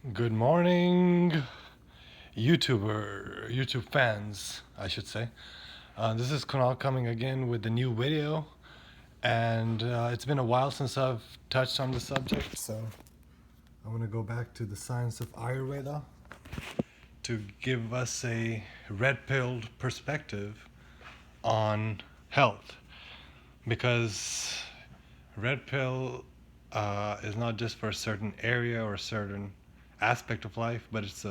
Good morning, YouTube fans, I should say. This is Kunal coming again with a new video, and it's been a while since I've touched on the subject, so I want to go back to the science of Ayurveda to give us a red-pilled perspective on health, because red pill is not just for a certain area or a certain aspect of life, but it's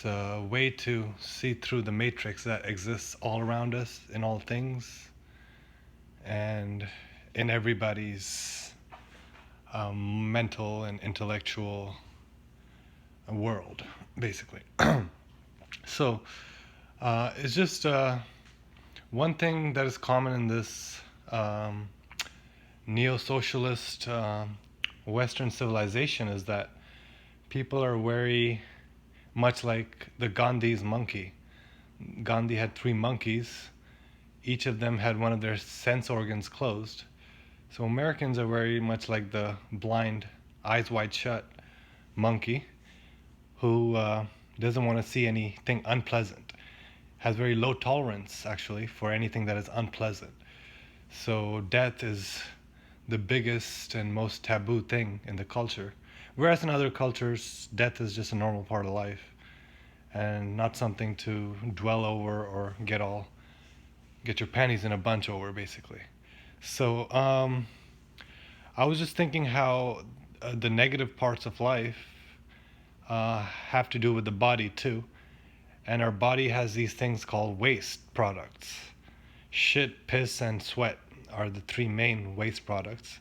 a way to see through the matrix that exists all around us in all things and in everybody's mental and intellectual world, basically. So it's just one thing that is common in this neo-socialist Western civilization is that people are very much like the Gandhi's monkey. Gandhi had 3 monkeys. Each of them had one of their sense organs closed. So Americans are very much like the blind, eyes wide shut monkey who doesn't want to see anything unpleasant. Has very low tolerance, actually, for anything that is unpleasant. So death is the biggest and most taboo thing in the culture. Whereas in other cultures, death is just a normal part of life and not something to dwell over or get your panties in a bunch over, basically. So I was just thinking how the negative parts of life have to do with the body too, and our body has these things called waste products. Shit, piss, and sweat are the 3 main waste products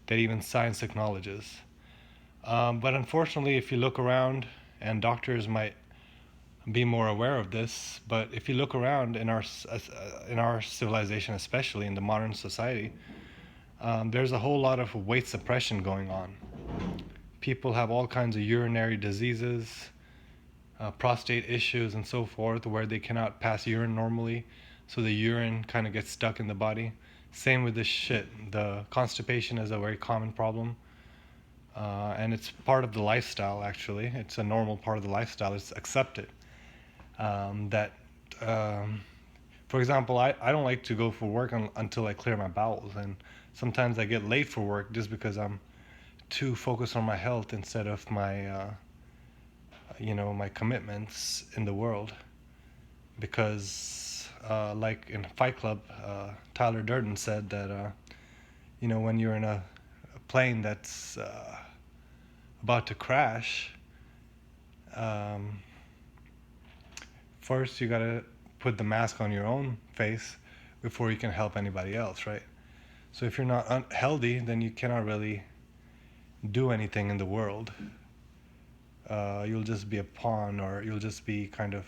that even science acknowledges. But unfortunately, if you look around, and doctors might be more aware of this, but if you look around in our civilization, especially in the modern society, there's a whole lot of weight suppression going on. People have all kinds of urinary diseases, prostate issues, and so forth, where they cannot pass urine normally, so the urine kind of gets stuck in the body. Same with the shit. The constipation is a very common problem, and it's part of the lifestyle. Actually, it's a normal part of the lifestyle. It's accepted. That, for example, I don't like to go for work until I clear my bowels, and sometimes I get late for work just because I'm too focused on my health instead of my commitments in the world. Because, like in Fight Club, Tyler Durden said that, when you're in a plane that's about to crash, um, first you gotta put the mask on your own face before you can help anybody else, right? So if you're not healthy, then you cannot really do anything in the world. You'll just be a pawn, or you'll just be kind of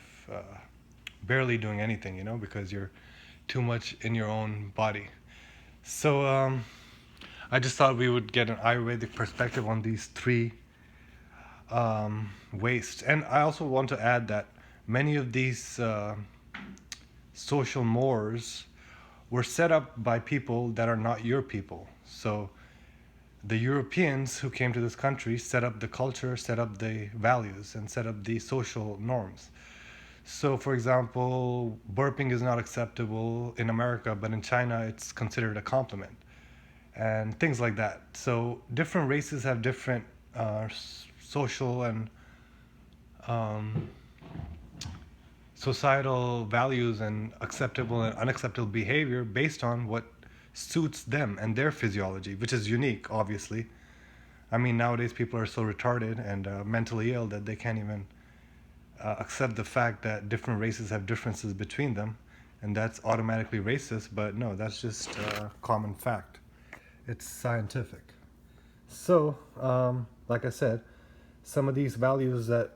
barely doing anything, because you're too much in your own body. So I just thought we would get an Ayurvedic perspective on these 3 wastes. And I also want to add that many of these social mores were set up by people that are not your people. So the Europeans who came to this country set up the culture, set up the values, and set up the social norms. So, for example, burping is not acceptable in America, but in China it's considered a compliment, and things like that. So, different races have different social and um, societal values and acceptable and unacceptable behavior based on what suits them and their physiology, which is unique, obviously. I mean, nowadays people are so retarded and mentally ill that they can't even accept the fact that different races have differences between them, and that's automatically racist. But no, that's just a common fact. It's scientific. So, like I said, some of these values that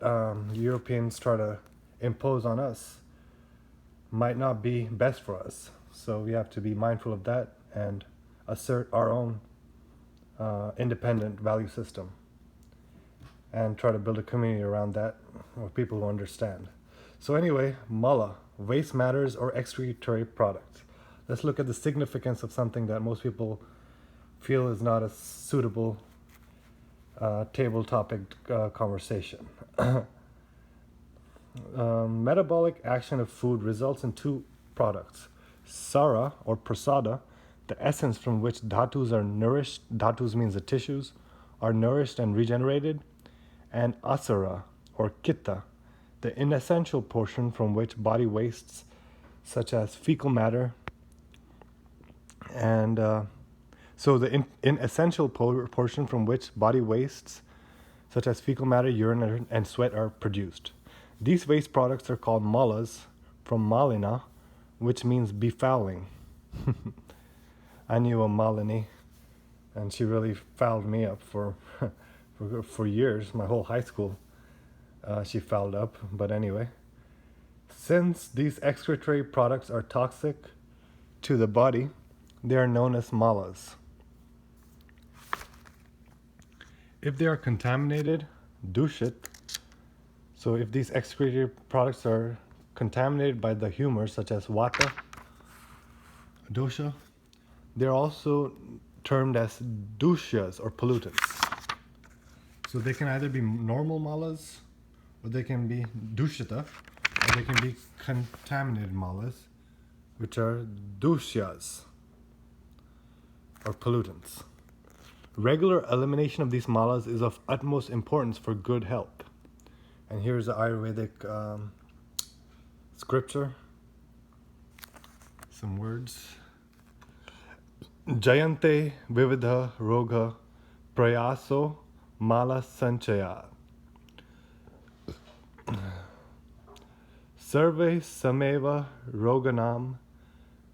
Europeans try to impose on us might not be best for us. So we have to be mindful of that and assert our own independent value system and try to build a community around that with people who understand. So anyway, mala, waste matters or excretory products. Let's look at the significance of something that most people feel is not a suitable table topic conversation. Metabolic action of food results in two products: sara or prasada, the essence from which dhatus are nourished, dhatus means the tissues, are nourished and regenerated, and asara or kitta, the inessential portion from which body wastes, such as fecal matter, and so the inessential portion from which body wastes, such as fecal matter, urine, and sweat, are produced. These waste products are called malas, from malina, which means befouling. I knew a Malini, and she really fouled me up for years, my whole high school. She fouled up, but anyway. Since these excretory products are toxic to the body, they are known as malas. If they are contaminated, dushit, so if these excretory products are contaminated by the humors such as vata, dosha, they're also termed as dushyas or pollutants. So they can either be normal malas, or they can be dushita, or they can be contaminated malas, which are dushyas or pollutants. Regular elimination of these malas is of utmost importance for good health. And here's the Ayurvedic scripture. Some words. Jayante vividha roga prayaso mala sanchaya. Sarve sameva roganam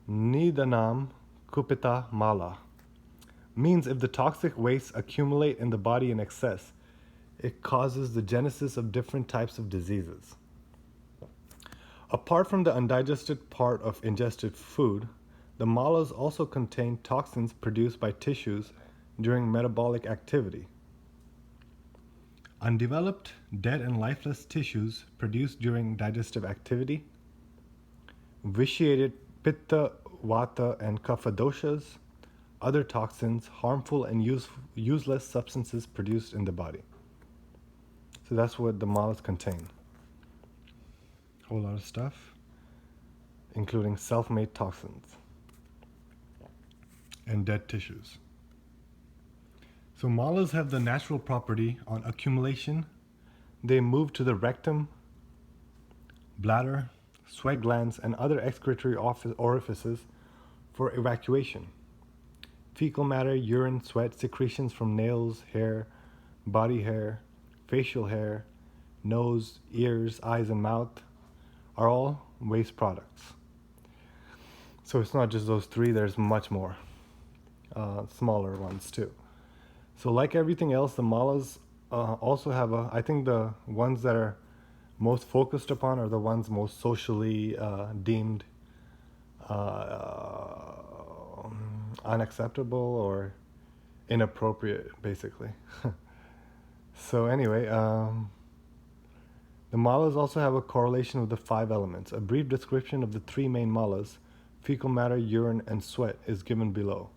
nidanam kupita mala. Means if the toxic wastes accumulate in the body in excess, it causes the genesis of different types of diseases. Apart from the undigested part of ingested food, the malas also contain toxins produced by tissues during metabolic activity. Undeveloped, dead and lifeless tissues produced during digestive activity, vitiated pitta, vata, and kapha doshas, other toxins, harmful and useless substances produced in the body. So that's what the malas contain. A whole lot of stuff, including self-made toxins and dead tissues. So malas have the natural property on accumulation. They move to the rectum, bladder, sweat glands, and other excretory orifices for evacuation. Fecal matter, urine, sweat, secretions from nails, hair, body hair, facial hair, nose, ears, eyes, and mouth are all waste products. So it's not just those three, there's much more, smaller ones too. So like everything else, the malas also have I think the ones that are most focused upon are the ones most socially deemed unacceptable or inappropriate, basically. So anyway, the malas also have a correlation with the 5 elements. A brief description of the 3 main malas, fecal matter, urine, and sweat, is given below.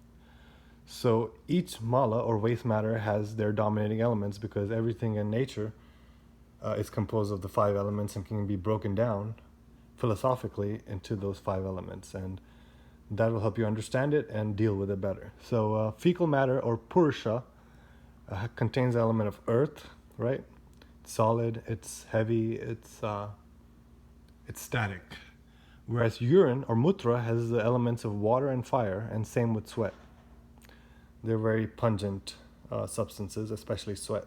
So each mala or waste matter has their dominating elements because everything in nature is composed of the 5 elements and can be broken down philosophically into those 5 elements, and that will help you understand it and deal with it better. So fecal matter or purusha contains the element of earth, right? It's solid, it's heavy, it's static. Whereas urine or mutra has the elements of water and fire, and same with sweat. They're very pungent substances, especially sweat.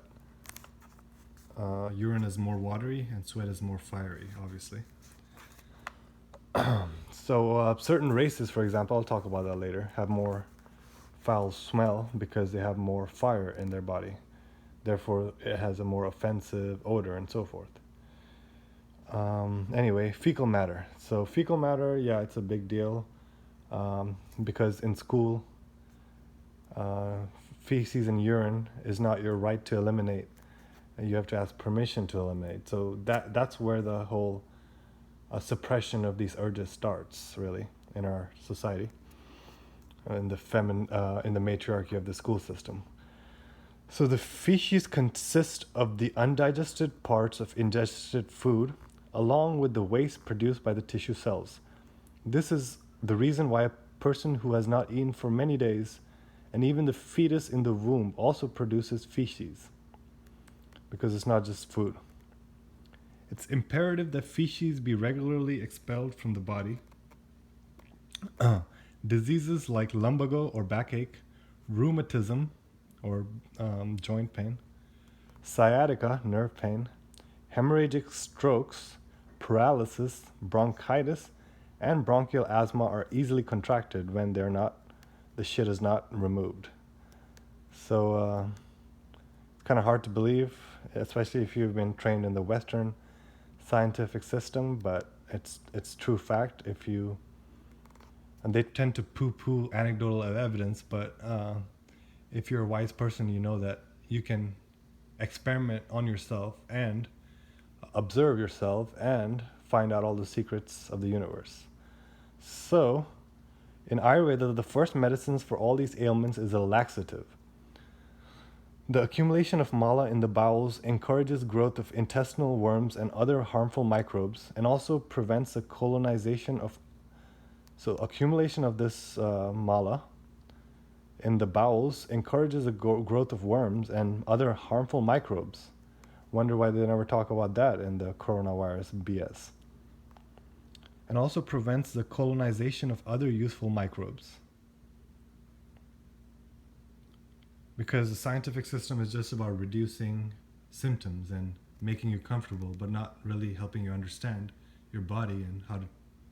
Urine is more watery and sweat is more fiery, obviously. So certain races, for example, I'll talk about that later, have more foul smell because they have more fire in their body. Therefore, it has a more offensive odor and so forth. Anyway, fecal matter. So fecal matter, yeah, it's a big deal because in school, feces and urine is not your right to eliminate. You have to ask permission to eliminate. So that's where the whole suppression of these urges starts, really, in our society, in the matriarchy of the school system. So the feces consist of the undigested parts of ingested food, along with the waste produced by the tissue cells. This is the reason why a person who has not eaten for many days, and even the fetus in the womb, also produces feces, because it's not just food. It's imperative that feces be regularly expelled from the body. Diseases like lumbago or backache, rheumatism or joint pain, sciatica, nerve pain, hemorrhagic strokes, paralysis, bronchitis, and bronchial asthma are easily contracted when the shit is not removed. So it's kind of hard to believe, especially if you've been trained in the Western scientific system, but it's true fact. And they tend to poo-poo anecdotal evidence, but if you're a wise person, you know that you can experiment on yourself and observe yourself and find out all the secrets of the universe. So, in Ayurveda, the first medicines for all these ailments is a laxative. The accumulation of mala in the bowels encourages growth of intestinal worms and other harmful microbes, and also prevents the colonization of. So, accumulation of this mala in the bowels encourages the growth of worms and other harmful microbes. Wonder why they never talk about that in the coronavirus BS. And also prevents the colonization of other useful microbes. Because the scientific system is just about reducing symptoms and making you comfortable, but not really helping you understand your body and how to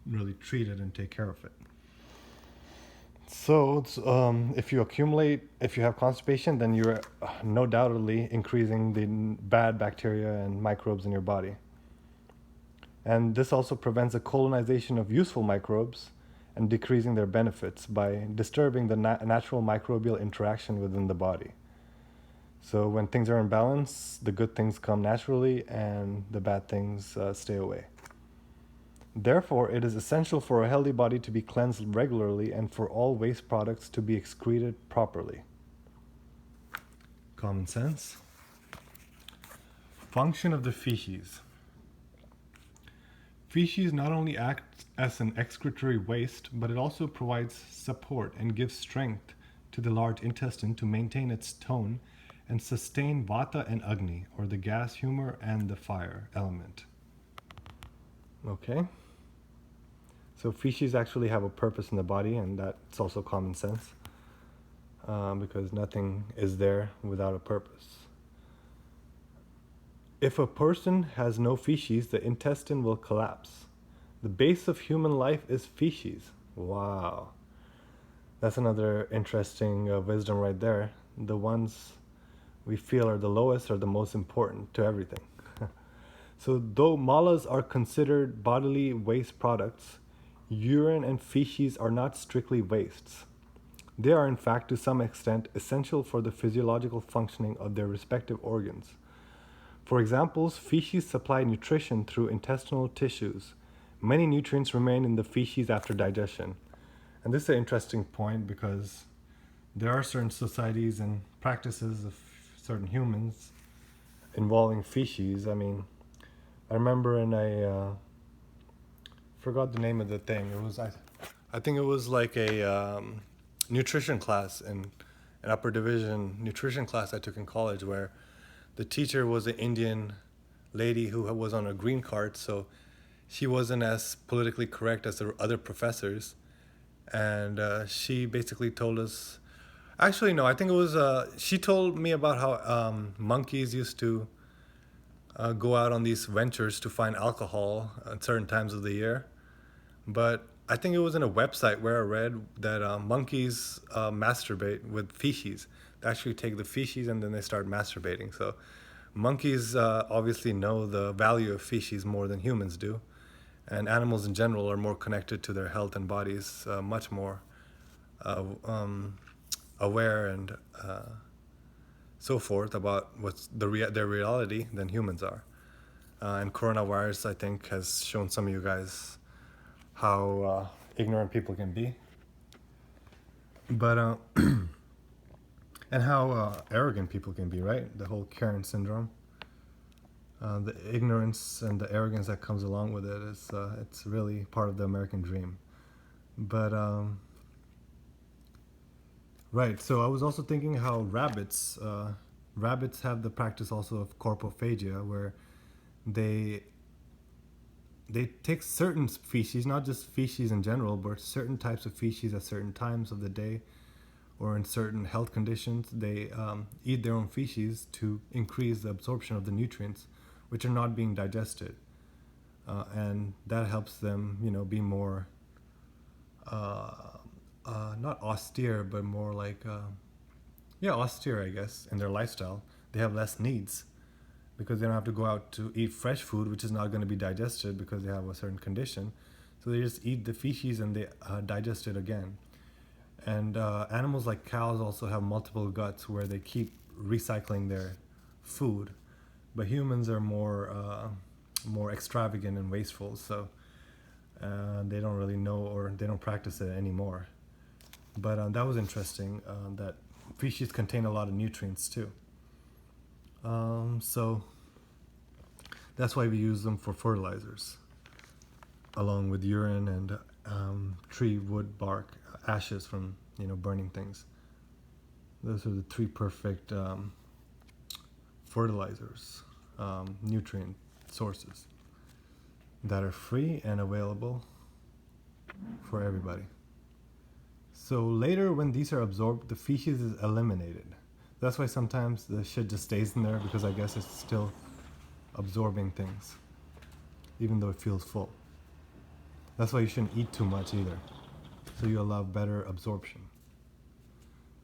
really treat it and take care of it. So, if you have constipation, then you're no doubtedly increasing the bad bacteria and microbes in your body. And this also prevents the colonization of useful microbes and decreasing their benefits by disturbing the natural microbial interaction within the body. So when things are in balance, the good things come naturally and the bad things stay away. Therefore, it is essential for a healthy body to be cleansed regularly and for all waste products to be excreted properly. Common sense. Function of the feces. Feces not only act as an excretory waste, but it also provides support and gives strength to the large intestine to maintain its tone and sustain Vata and Agni, or the gas humor and the fire element. Okay. So feces actually have a purpose in the body, and that's also common sense, because nothing is there without a purpose. If a person has no feces, the intestine will collapse. The base of human life is feces. Wow. That's another interesting wisdom right there. The ones we feel are the lowest are the most important to everything. So though malas are considered bodily waste products, urine and feces are not strictly wastes. They are in fact to some extent essential for the physiological functioning of their respective organs. For example, feces supply nutrition through intestinal tissues. Many nutrients remain in the feces after digestion. And this is an interesting point because there are certain societies and practices of certain humans involving feces. I mean, I remember in a forgot the name of the thing. It was I think it was like a nutrition class in an upper division nutrition class I took in college, where the teacher was an Indian lady who was on a green card, so she wasn't as politically correct as the other professors, and she basically told us. Actually, no, I think it was. She told me about how monkeys used to go out on these ventures to find alcohol at certain times of the year. But I think it was in a website where I read that monkeys masturbate with feces. They actually take the feces and then they start masturbating. So monkeys obviously know the value of feces more than humans do. And animals in general are more connected to their health and bodies, much more aware and so forth about what's their reality than humans are. And coronavirus, I think, has shown some of you guys how ignorant people can be. But And how arrogant people can be, right? The whole Karen syndrome. The ignorance and the arrogance that comes along with it is it's really part of the American dream. But right, so I was also thinking how rabbits have the practice also of corpophagia, where they they take certain species, not just species in general, but certain types of species at certain times of the day or in certain health conditions. They eat their own feces to increase the absorption of the nutrients, which are not being digested, and that helps them, be more not austere, but more like austere, I guess, in their lifestyle. They have less needs because they don't have to go out to eat fresh food, which is not going to be digested because they have a certain condition. So they just eat the feces and they digest it again. And animals like cows also have multiple guts where they keep recycling their food, but humans are more extravagant and wasteful. So they don't really know, or they don't practice it anymore. But that was interesting, that feces contain a lot of nutrients too. So that's why we use them for fertilizers, along with urine and tree wood bark, ashes from burning things. Those are the three perfect fertilizers, nutrient sources that are free and available for everybody. So later, when these are absorbed, the feces is eliminated. That's why sometimes the shit just stays in there, because I guess it's still absorbing things, even though it feels full. That's why you shouldn't eat too much either, so you allow better absorption.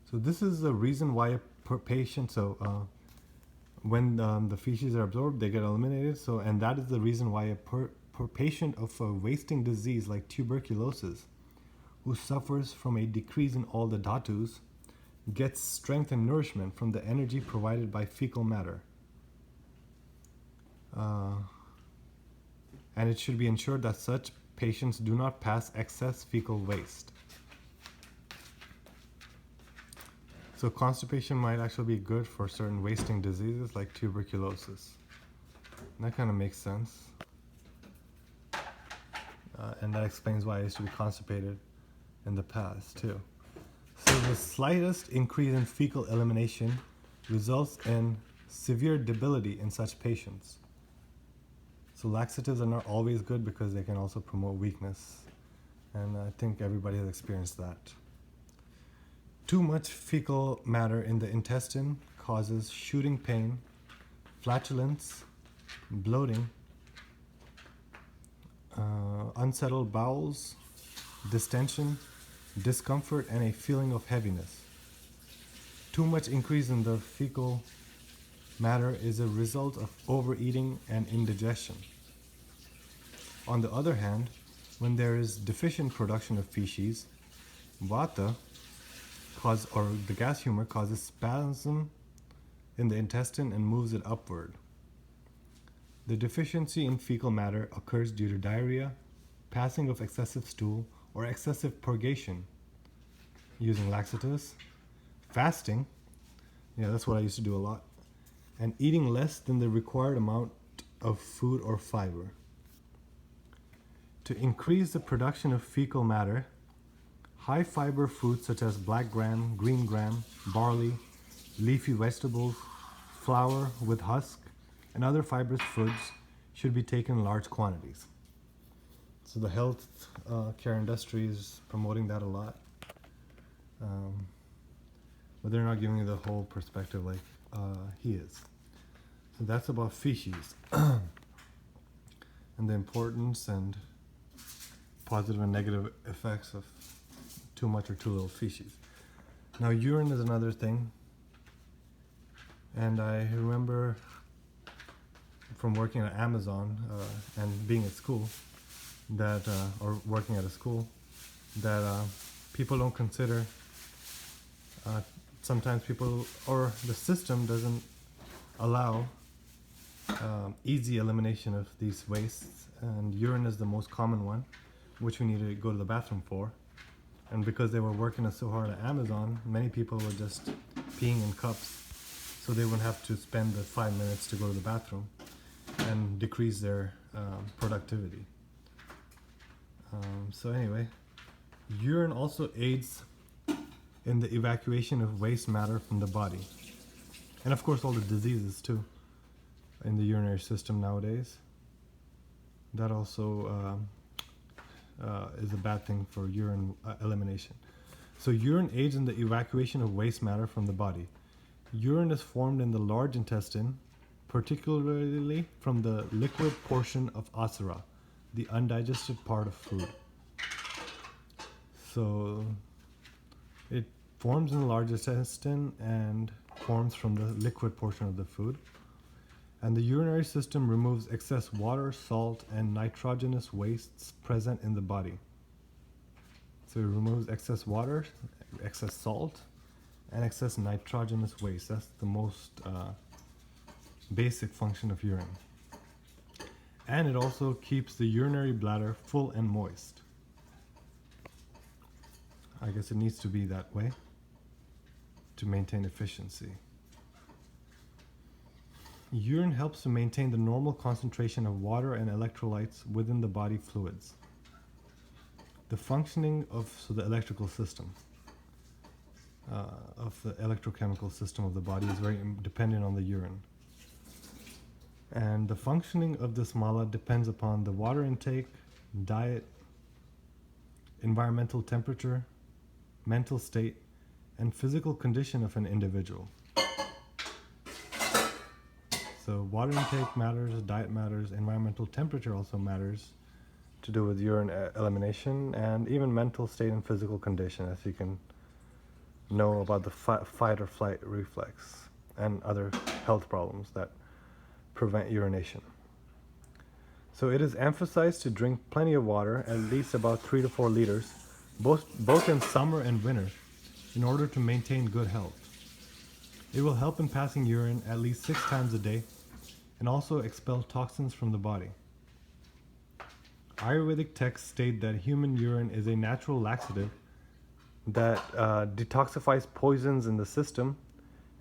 So this is the reason why a patient, when the feces are absorbed, they get eliminated. So, and that is the reason why a patient of a wasting disease like tuberculosis, who suffers from a decrease in all the dhatus, gets strength and nourishment from the energy provided by fecal matter. And it should be ensured that such patients do not pass excess fecal waste. So constipation might actually be good for certain wasting diseases like tuberculosis. And that kind of makes sense. And that explains why I used to be constipated in the past too. So the slightest increase in fecal elimination results in severe debility in such patients. So laxatives are not always good because they can also promote weakness. And I think everybody has experienced that. Too much fecal matter in the intestine causes shooting pain, flatulence, bloating, unsettled bowels, distension, discomfort, and a feeling of heaviness. Too much increase in the fecal matter is a result of overeating and indigestion. On the other hand, when there is deficient production of feces, vata, or the gas humor, causes spasm in the intestine and moves it upward. The deficiency in fecal matter occurs due to diarrhea, passing of excessive stool, or excessive purgation using laxatives, fasting, that's what I used to do a lot, and eating less than the required amount of food or fiber. To increase the production of fecal matter, high fiber foods such as black gram, green gram, barley, leafy vegetables, flour with husk, and other fibrous foods should be taken in large quantities. So the health care industry is promoting that a lot. But they're not giving you the whole perspective like he is. So that's about feces and the importance and positive and negative effects of too much or too little feces. Now urine is another thing, and I remember from working at Amazon and being at school that or working at a school that people don't consider, sometimes people or the system doesn't allow easy elimination of these wastes, and urine is the most common one, which we need to go to the bathroom for. And because they were working so hard at Amazon, many people were just peeing in cups, so they wouldn't have to spend the 5 minutes to go to the bathroom and decrease their productivity. So anyway, urine also aids in the evacuation of waste matter from the body. And of course all the diseases too in the urinary system nowadays. That also is a bad thing for urine elimination. So urine aids in the evacuation of waste matter from the body. Urine is formed in the large intestine, particularly from the liquid portion of asara, the undigested part of food. So it forms in the large intestine and forms from the liquid portion of the food. And the urinary system removes excess water, salt, and nitrogenous wastes present in the body. So it removes excess water, excess salt, and excess nitrogenous waste. That's the most basic function of urine. And it also keeps the urinary bladder full and moist. I guess it needs to be that way to maintain efficiency. Urine helps to maintain the normal concentration of water and electrolytes within the body fluids. The functioning of the electrical system, of the electrochemical system of the body is very dependent on the urine. And the functioning of this mala depends upon the water intake, diet, environmental temperature, mental state, and physical condition of an individual. So water intake matters, diet matters, environmental temperature also matters to do with urine elimination, and even mental state and physical condition, as you can know about the fight or flight reflex and other health problems that prevent urination. So it is emphasized to drink plenty of water, at least about 3 to 4 liters, both in summer and winter, in order to maintain good health. It will help in passing urine at least 6 times a day and also expel toxins from the body. Ayurvedic texts state that human urine is a natural laxative that detoxifies poisons in the system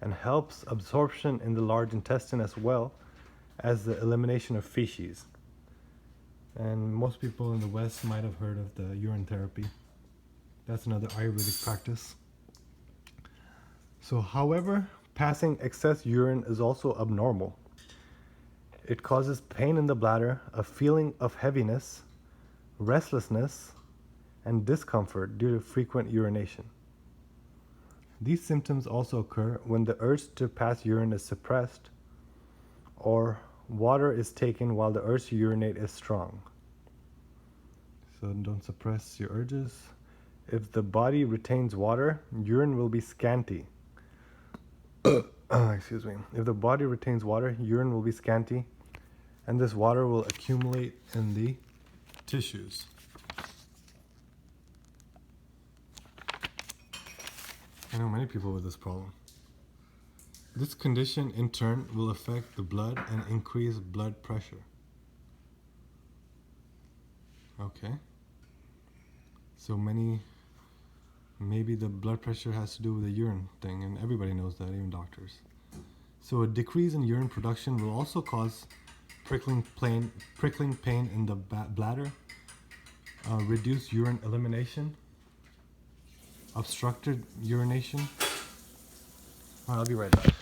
and helps absorption in the large intestine as well as the elimination of feces. And most people in the West might have heard of the urine therapy. That's another Ayurvedic practice. So, however, passing excess urine is also abnormal. It causes pain in the bladder, a feeling of heaviness, restlessness, and discomfort due to frequent urination. These symptoms also occur when the urge to pass urine is suppressed or water is taken while the urge to urinate is strong. So don't suppress your urges. If the body retains water, urine will be scanty. Excuse me. If the body retains water, urine will be scanty, and this water will accumulate in the tissues. I know many people with this problem. This condition in turn will affect the blood and increase blood pressure. Okay. So maybe the blood pressure has to do with the urine thing, and everybody knows that, even doctors. So a decrease in urine production will also cause prickling pain in the bladder, reduced urine elimination, obstructed urination. All right, I'll be right back.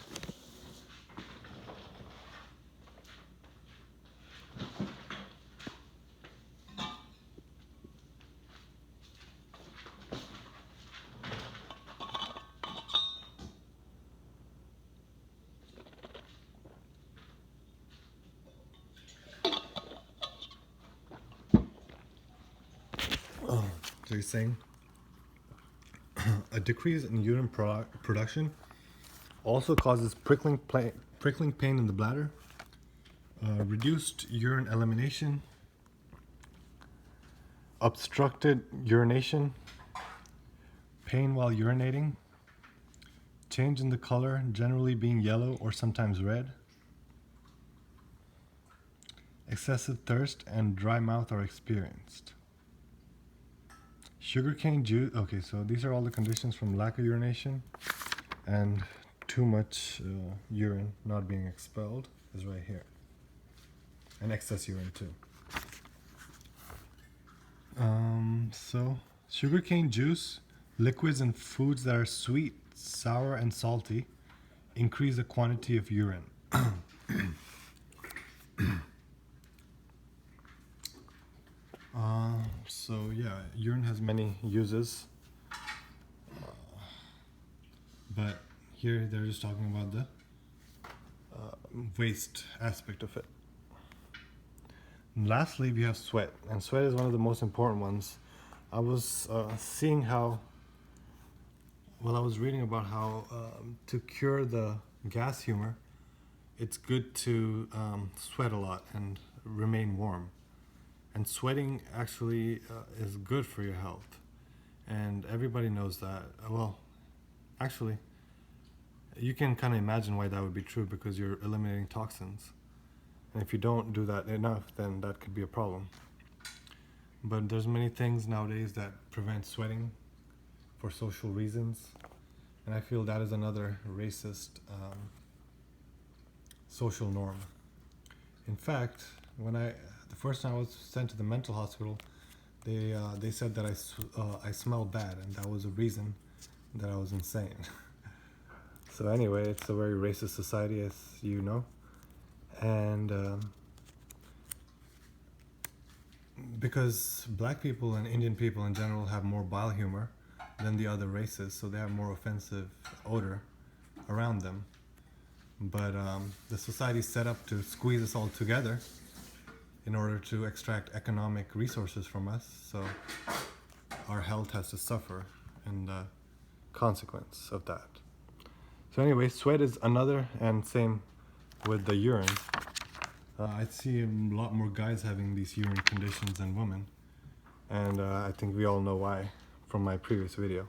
So he's saying a decrease in urine production also causes prickling pain in the bladder, reduced urine elimination, obstructed urination, pain while urinating, change in the color, generally being yellow or sometimes red, excessive thirst and dry mouth are experienced. Sugarcane juice. Okay, so these are all the conditions from lack of urination and too much urine not being expelled is right here. And excess urine too. So sugarcane juice, liquids and foods that are sweet, sour, and salty increase the quantity of urine. So yeah, urine has many uses, but here they're just talking about the waste aspect of it. And lastly, we have sweat, and sweat is one of the most important ones. I was seeing how, well, I was reading about how to cure the gas humor, it's good to sweat a lot and remain warm. And sweating actually is good for your health. And everybody knows that. Well, actually, you can kind of imagine why that would be true because you're eliminating toxins. And if you don't do that enough, then that could be a problem. But there's many things nowadays that prevent sweating for social reasons. And I feel that is another racist social norm. In fact, the first time I was sent to the mental hospital, they said that I smelled bad, and that was a reason that I was insane. So anyway, it's a very racist society, as you know, and because black people and Indian people in general have more bile humor than the other races, so they have more offensive odor around them. But the society is set up to squeeze us all together in order to extract economic resources from us, so our health has to suffer in the consequence of that. So anyway, sweat is another, and same with the urine. I see a lot more guys having these urine conditions than women, and I think we all know why from my previous video.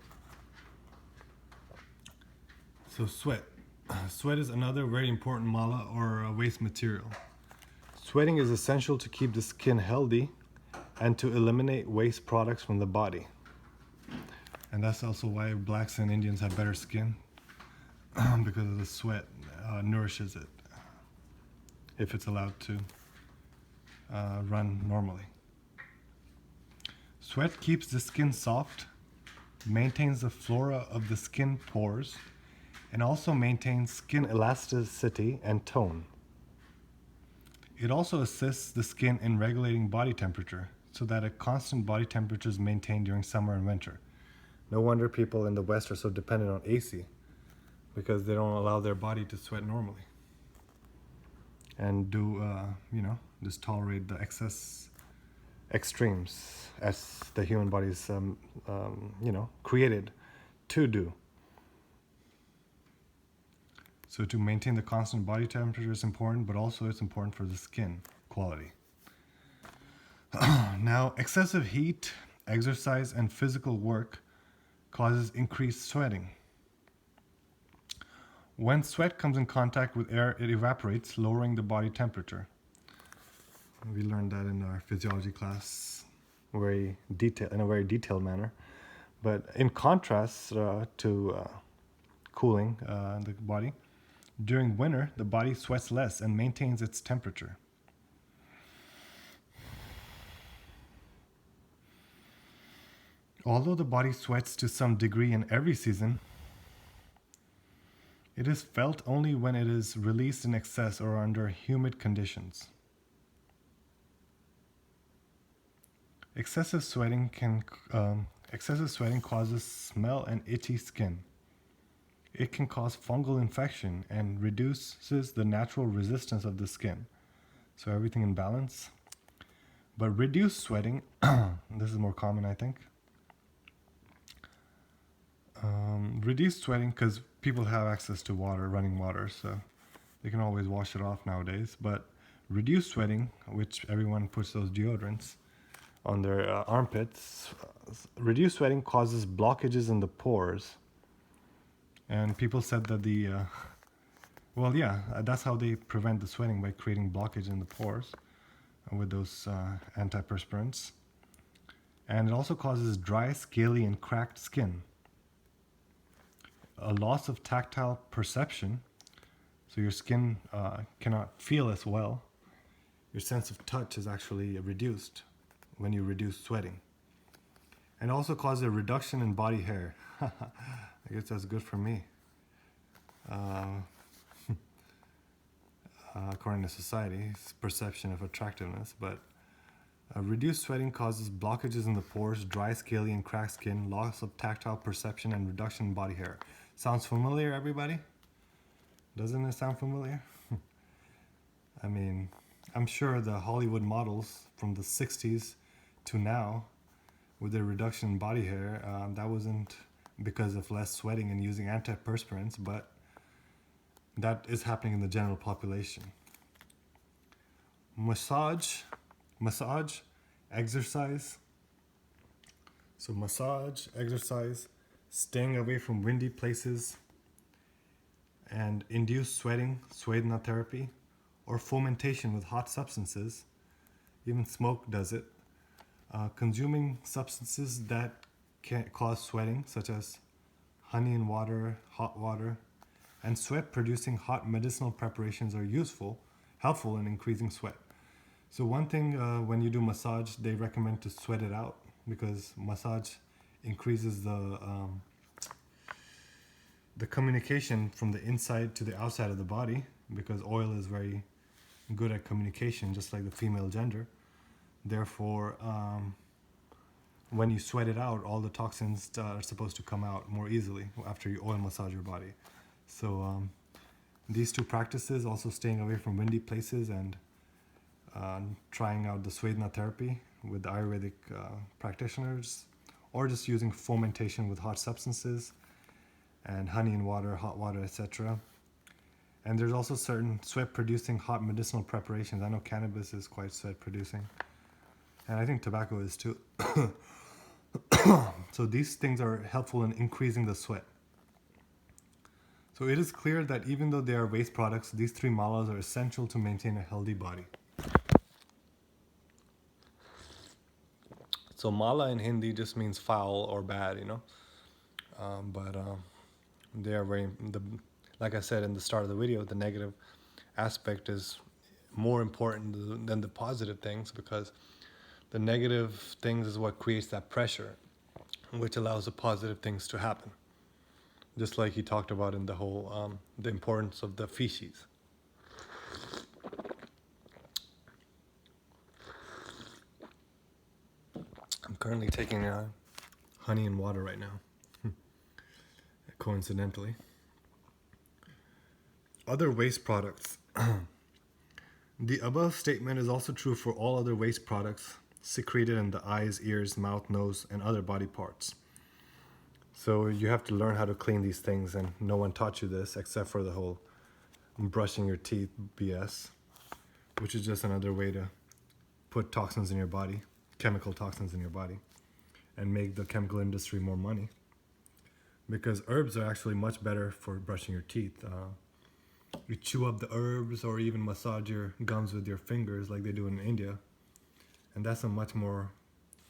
So sweat. Sweat is another very important mala or waste material. Sweating is essential to keep the skin healthy and to eliminate waste products from the body. And that's also why blacks and Indians have better skin, because of the sweat nourishes it if it's allowed to run normally. Sweat keeps the skin soft, maintains the flora of the skin pores, and also maintains skin elasticity and tone. It also assists the skin in regulating body temperature so that a constant body temperature is maintained during summer and winter. No wonder people in the West are so dependent on AC, because they don't allow their body to sweat normally and do, just tolerate the excess extremes as the human body is, created to do. So to maintain the constant body temperature is important, but also it's important for the skin quality. Now, excessive heat, exercise, and physical work causes increased sweating. When sweat comes in contact with air, it evaporates, lowering the body temperature. We learned that in our physiology class in a very detailed manner. But in contrast to cooling the body, during winter, the body sweats less and maintains its temperature. Although the body sweats to some degree in every season, it is felt only when it is released in excess or under humid conditions. Excessive sweating causes smell and itchy skin. It can cause fungal infection and reduces the natural resistance of the skin. So everything in balance. But reduced sweating, this is more common, I think. Reduced sweating, because people have access to water, running water, so they can always wash it off nowadays. But reduced sweating, which everyone puts those deodorants on their armpits, reduced sweating causes blockages in the pores. And people said that that's how they prevent the sweating, by creating blockage in the pores with those antiperspirants. And it also causes dry, scaly, and cracked skin. A loss of tactile perception, so your skin cannot feel as well. Your sense of touch is actually reduced when you reduce sweating. And also causes a reduction in body hair. I guess that's good for me. According to society's perception of attractiveness, but reduced sweating causes blockages in the pores, dry, scaly, and cracked skin, loss of tactile perception, and reduction in body hair. Sounds familiar, everybody? Doesn't it sound familiar? I mean, I'm sure the Hollywood models from the 60s to now, with their reduction in body hair, that wasn't because of less sweating and using antiperspirants, but that is happening in the general population. Massage, exercise. So massage, exercise, staying away from windy places, and induced sweating, Swedna therapy, or fomentation with hot substances. Even smoke does it. Consuming substances that can cause sweating, such as honey and water, hot water, and sweat-producing hot medicinal preparations are helpful in increasing sweat. So one thing when you do massage, they recommend to sweat it out because massage increases the communication from the inside to the outside of the body, because oil is very good at communication, just like the female gender. Therefore, when you sweat it out, all the toxins are supposed to come out more easily after you oil massage your body. So these two practices, also staying away from windy places and trying out the Swedna therapy with the Ayurvedic practitioners, or just using fomentation with hot substances and honey and water, hot water, etc. And there's also certain sweat-producing hot medicinal preparations. I know cannabis is quite sweat-producing, and I think tobacco is too. So these things are helpful in increasing the sweat. So it is clear that even though they are waste products, these three malas are essential to maintain a healthy body. So mala in Hindi just means foul or bad, but they are like I said in the start of the video, the negative aspect is more important than the positive things, because the negative things is what creates that pressure, which allows the positive things to happen. Just like he talked about in the whole, the importance of the feces. I'm currently taking honey and water right now, coincidentally. Other waste products. The above statement is also true for all other waste products secreted in the eyes, ears, mouth, nose, and other body parts. So you have to learn how to clean these things, and no one taught you this except for the whole brushing your teeth BS, which is just another way to put toxins in your body, chemical toxins in your body, and make the chemical industry more money. Because herbs are actually much better for brushing your teeth. You chew up the herbs, or even massage your gums with your fingers like they do in India, and that's a much more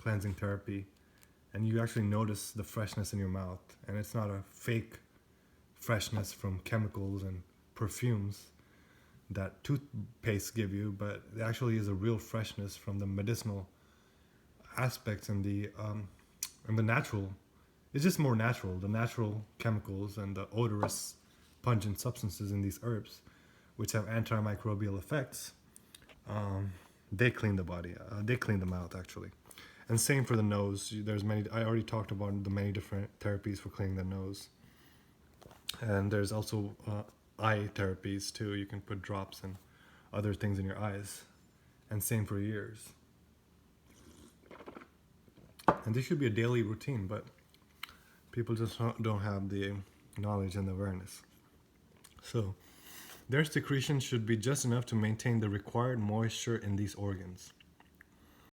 cleansing therapy, and you actually notice the freshness in your mouth, and it's not a fake freshness from chemicals and perfumes that toothpaste give you, but it actually is a real freshness from the medicinal aspects and the natural. It's just more natural, the natural chemicals and the odorous pungent substances in these herbs, which have antimicrobial effects. They clean the body, they clean the mouth actually. And same for the nose. There's many, I already talked about the many different therapies for cleaning the nose. And there's also eye therapies too. You can put drops and other things in your eyes. And same for your ears. And this should be a daily routine, but people just don't have the knowledge and awareness. So their secretion should be just enough to maintain the required moisture in these organs.